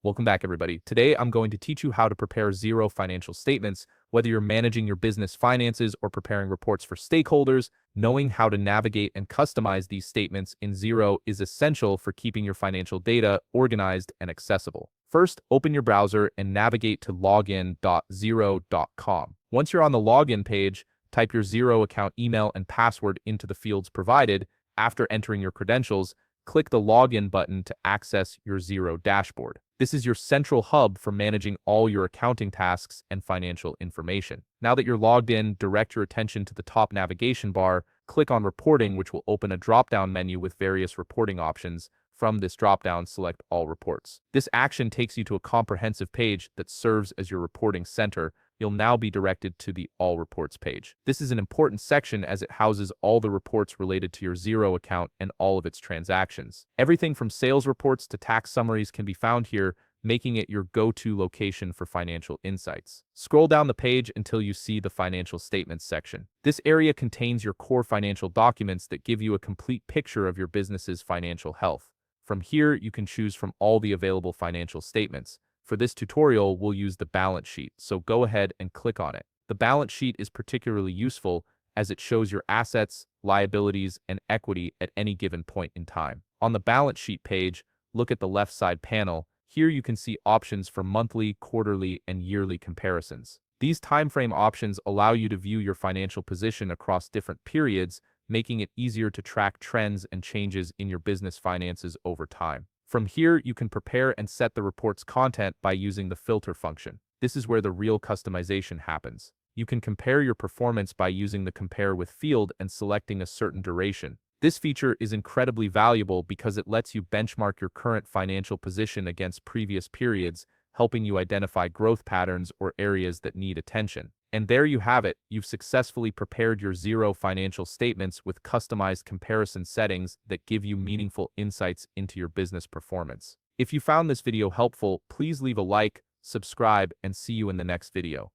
Welcome back, everybody. Today, I'm going to teach you how to prepare Xero financial statements. Whether you're managing your business finances or preparing reports for stakeholders, knowing how to navigate and customize these statements in Xero is essential for keeping your financial data organized and accessible. First, open your browser and navigate to login.xero.com. Once you're on the login page, type your Xero account email and password into the fields provided. After entering your credentials, click the Login button to access your Xero dashboard. This is your central hub for managing all your accounting tasks and financial information. Now that you're logged in, direct your attention to the top navigation bar, click on Reporting, which will open a drop-down menu with various reporting options. From this drop-down, select All Reports. This action takes you to a comprehensive page that serves as your reporting center. You'll now be directed to the All Reports page. This is an important section as it houses all the reports related to your Xero account and all of its transactions. Everything from sales reports to tax summaries can be found here, making it your go-to location for financial insights. Scroll down the page until you see the Financial Statements section. This area contains your core financial documents that give you a complete picture of your business's financial health. From here, you can choose from all the available financial statements. For this tutorial, we'll use the balance sheet, so go ahead and click on it. The balance sheet is particularly useful as it shows your assets, liabilities, and equity at any given point in time. On the balance sheet page, look at the left side panel. Here you can see options for monthly, quarterly, and yearly comparisons. These timeframe options allow you to view your financial position across different periods, making it easier to track trends and changes in your business finances over time. From here, you can prepare and set the report's content by using the filter function. This is where the real customization happens. You can compare your performance by using the Compare With field and selecting a certain duration. This feature is incredibly valuable because it lets you benchmark your current financial position against previous periods, helping you identify growth patterns or areas that need attention. And there you have it. You've successfully prepared your Xero financial statements with customized comparison settings that give you meaningful insights into your business performance. If you found this video helpful, please leave a like, subscribe, and see you in the next video.